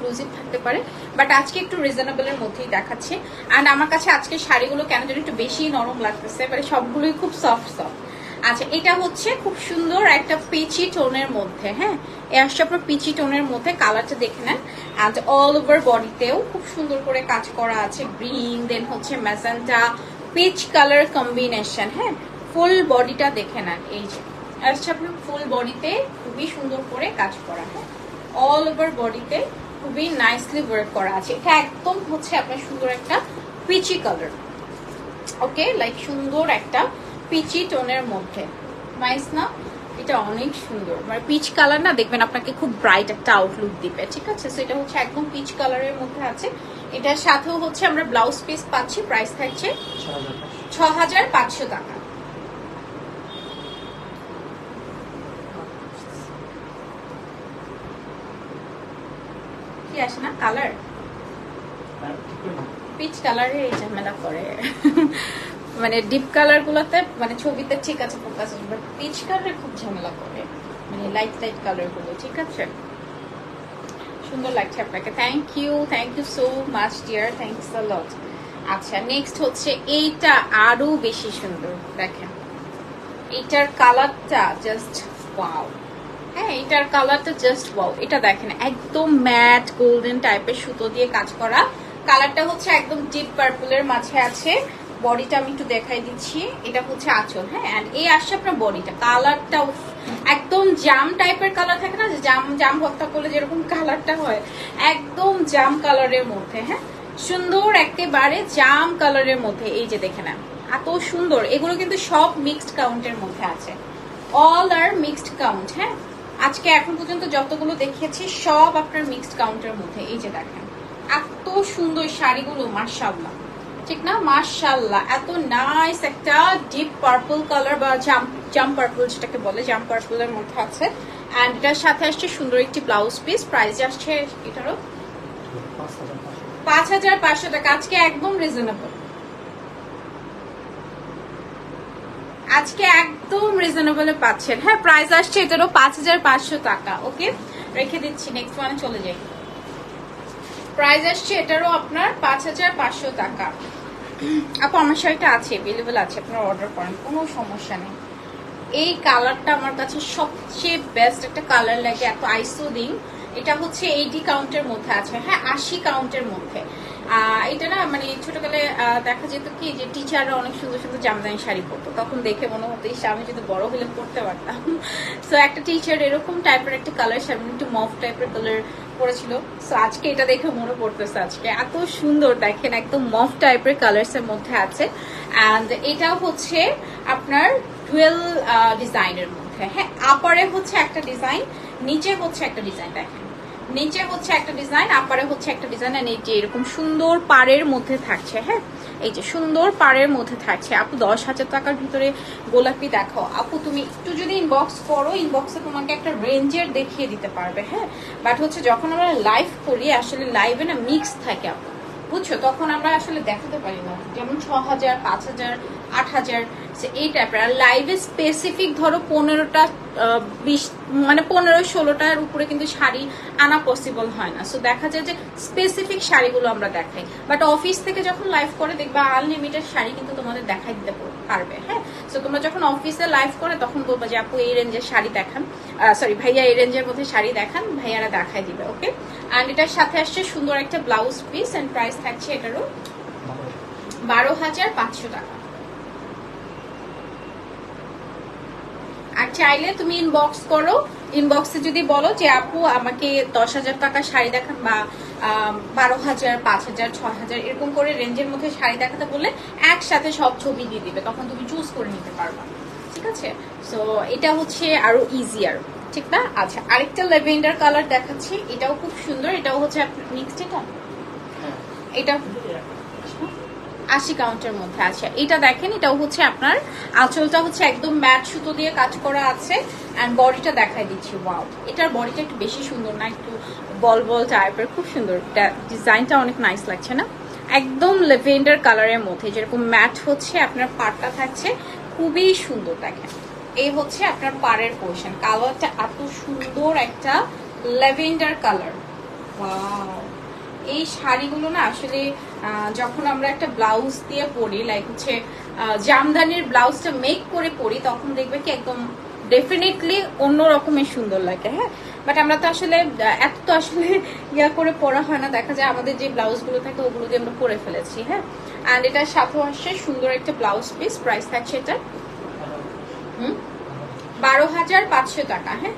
Exclusive থাকতে পারে, but আজকে একটু রিজনেবলের মধ্যেই দেখাচ্ছে। অ্যান্ড আমার কাছে আজকে শাড়িগুলো কেন যেন একটু বেশি নরম লাগতেছে, মানে সবগুলোই খুব সফট সফট। আচ্ছা, এটা হচ্ছে খুব সুন্দর একটা পিচি টোনের মধ্যে, হ্যাঁ এ আসছে আপনার পিচি টোনের মধ্যে, কালারটা দেখে নেন। অ্যান্ড অল ওভার বডিতেও খুব সুন্দর করে কাজ করা আছে, গ্রিন দেন হচ্ছে ম্যাজেন্টা পিচ কালার কম্বিনেশন, হ্যাঁ ফুল বডিটা দেখে নেন। এই যে আসছে আপনার ফুল বডিতে খুবই সুন্দর করে কাজ করা, হ্যাঁ অল ওভার বডিতে খুবই নাইসলি ওয়ার্ক করা আছে। এটা একদম হচ্ছে আপনার সুন্দর একটা পিচি কালার, ওকে লাইক সুন্দর একটা পিচি টোনের মধ্যে, নাইস না? এটা অনেক সুন্দর, মানে পিচ কালার না, দেখবেন আপনাকে খুব ব্রাইট একটা আউটলুক দিবে, ঠিক আছে? সো এটা হচ্ছে একদম পিচ কালারের মধ্যে আছে। এটার সাথেও হচ্ছে আমরা ব্লাউজ পিস পাচ্ছি, প্রাইস থাকছে 6500 টাকা। কি আসে না কালার, পিচ কালারে এই ঝামেলা করে মানে ডিপ কালার গুলোতে মানে ছবিতে ঠিক আছে ফোকাস আসবে, বাট পিচ কালারে খুব ঝামেলা করে, মানে লাইট লাইট কালার গুলো, ঠিক আছে? সুন্দর লাগছে আপনাকে, thank you so much dear, thanks a lot. আচ্ছা নেক্সট হচ্ছে এইটা আরো বেশি সুন্দর, দেখেন এইটার কালারটা জাস্ট ওয়াও, হ্যাঁ এটার কালারটা জাস্ট ওয়াও। এটা দেখেন একদম ম্যাট গোল্ডেন টাইপের সুতো দিয়ে কাজ করা, কালারটা হচ্ছে একদম ডিপ পার্পলের মাঝে আছে। বডিটা আমি একটু দেখাই দিচ্ছি, এটা হচ্ছে আঁচল, হ্যাঁ এন্ড এই আসছে আপনার বডিটা, কালারটা একদম জাম টাইপের কালার থাকে না, যে জাম ভর্তা করলে যেরকম কালারটা হয়, একদম জাম কালারের মধ্যে, হ্যাঁ সুন্দর একেবারে জাম কালারের মধ্যে। এই যে দেখে নেন এত সুন্দর, এগুলো কিন্তু সব মিক্সড কাউন্টের মধ্যে আছে, অল আর মিক্সড কাউন্ট, হ্যাঁ আজকে এখন পর্যন্ত যতগুলো দেখিয়েছি সব আপনার মিক্সড কাউন্টের মধ্যে। এই যে দেখেন এত সুন্দর শাড়িগুলো, মাশাআল্লাহ, ঠিক না? মাশাআল্লাহ, এত নাইস একটা ডিপ পার্পল কালার বা জাম পার্পল যেটাকে বলে, জাম পার্পলের মধ্যে আছে। এন্ড এটার সাথে আসছে সুন্দর একটি ব্লাউজ পিস, প্রাইস আসছে এটারও 5500 টাকা। আজকে একদম রিজনেবল, আজকে একদম রিজনেবলে পাচ্ছেন, হ্যাঁ প্রাইস আসছে এটারও 5500 টাকা। ওকে রেখে দিচ্ছি, নেক্সট ওয়ানে চলে যাই। প্রাইস আসছে এটারও আপনার 5500 টাকা। আপু আমার শাড়িটা আছে, অ্যাভেলেবল আছে, আপনারা অর্ডার করেন, কোনো সমস্যা নেই। এই কালারটা আমার কাছে সবচেয়ে বেস্ট একটা কালার লাগে, এত আইসোদিং। এটা হচ্ছে 80 কাউন্টের মধ্যে আছে, হ্যাঁ 80 কাউন্টের মধ্যে। এটা না মানে ছোটকালে দেখা যেত কি যে টিচাররা অনেক সুন্দর সুন্দর জামদানি শাড়ি পরতো, তখন দেখে মনে হতো এই আমি যদি বড় হলে পরতে পারতাম। সো একটা টিচার এরকম টাইপের একটা কালার শাড়ি, একটু মফ টাইপের কালার পরেছিল। সো আজকে এটা দেখে মনে পড়তেছে, আজকে এত সুন্দর দেখেন একদম মফ টাইপের কালার্স এর মধ্যে আছে। অ্যান্ড এটা হচ্ছে আপনার ডুয়েল ডিজাইনের মধ্যে, হ্যাঁ আপারে হচ্ছে একটা ডিজাইন, নিচে হচ্ছে একটা ডিজাইন, দেখেন নিচে হচ্ছে একটা ডিজাইন, আপারে হচ্ছে একটা ডিজাইন। আর এই যে এরকম সুন্দর পাড়ের মধ্যে থাকছে, হ্যাঁ এই যে সুন্দর পাড়ের মধ্যে থাকছে। আপু 10,000 টাকার ভিতরে গোলাপি দেখাও। আপু তুমি একটু যদি ইনবক্স করো, ইনবক্সে তোমাকে একটা রেঞ্জের দেখিয়ে দিতে পারবে, হ্যাঁ বাট হচ্ছে যখন আমরা লাইভ করি আসলে লাইভে না মিক্স থাকে আপু, বুঝছো, তখন আমরা আসলে দেখাতে পারি না, যেমন 6000 5000 8000 এই টাইপের। আর লাইভে স্পেসিফিক ধরো 15টা 20 মানে 15-16টার উপরে কিন্তু শাড়ি আনা পসিবল হয় না। সো দেখা যায় যে স্পেসিফিক শাড়িগুলো আমরা দেখাই, বাট অফিস থেকে যখন লাইভ করে দেখবা আনলিমিটেড শাড়ি কিন্তু তোমাদের দেখাই দিতে পারবে, হ্যাঁ সো তোমরা যখন অফিসে লাইভ করে তখন বলবা যে আপু এই রেঞ্জের শাড়ি দেখান, সরি ভাইয়া এই রেঞ্জের মধ্যে শাড়ি দেখান, ভাইয়ারা দেখাই দিবে। ওকে অ্যান্ড এটার সাথে আসছে সুন্দর একটা ব্লাউজ পিস, অ্যান্ড প্রাইস থাকছে এটারও 12,500 টাকা। আর চাইলে তুমি ইনবক্স করো, ইনবক্সে যদি বলো যে আপু আমাকে 10,000 টাকা শাড়ি দেখান বা 12,000 5,000 6,000 এরকম করে রেঞ্জের মধ্যে শাড়ি দেখাতে বললে একসাথে সব ছবি দিয়ে দিবে, তখন তুমি চুজ করে নিতে পারবা, ঠিক আছে? সো এটা হচ্ছে আরো ইজিয়ার, ঠিক না? আচ্ছা আরেকটা ল্যাভেন্ডার কালার দেখাচ্ছি, এটাও খুব সুন্দর, এটাও হচ্ছে নেক্সট এটা 80 কাউন্টের মধ্যে আছে। এটা দেখেন এটাও হচ্ছে আপনার আঁচলটা হচ্ছে একদম ম্যাট সুতো দিয়ে কাজ করা আছে। এন্ড বডিটা দেখাই দিচ্ছি, ওয়াও এটার বডিটা একটু বেশি সুন্দর না, একটু বল বল টাইপের, খুব সুন্দর ডিজাইনটা, অনেক নাইস লাগছে না? একদম ল্যাভেন্ডার কালারের মধ্যে যেরকম ম্যাট হচ্ছে আপনার পাড়টা থাকছে, খুবই সুন্দর। দেখেন এই হচ্ছে আপনার পাড়ের পোর্শন, কালারটা এত সুন্দর একটা ল্যাভেন্ডার কালার, ওয়াও, এই শাড়িগুলো না আসলে যখন আমরা একটা ব্লাউজ দিয়ে পরি, লাইক হচ্ছে জামদানির ব্লাউজটা মেক করে পরি, তখন দেখবে কি একদম ডেফিনেটলি অন্য রকমের সুন্দর লাগে। হ্যাঁ, বাট আমরা তো আসলে এত তো আসলে ইয়া করে পরা হয় না, দেখা যায় আমাদের যে ব্লাউজগুলো থাকে ওগুলো দিয়ে আমরা পরে ফেলেছি। হ্যাঁ, অ্যান্ড এটার সাথে আসছে সুন্দর একটা ব্লাউজ পিস, প্রাইস থাকছে এটা 12,500 টাকা। হ্যাঁ,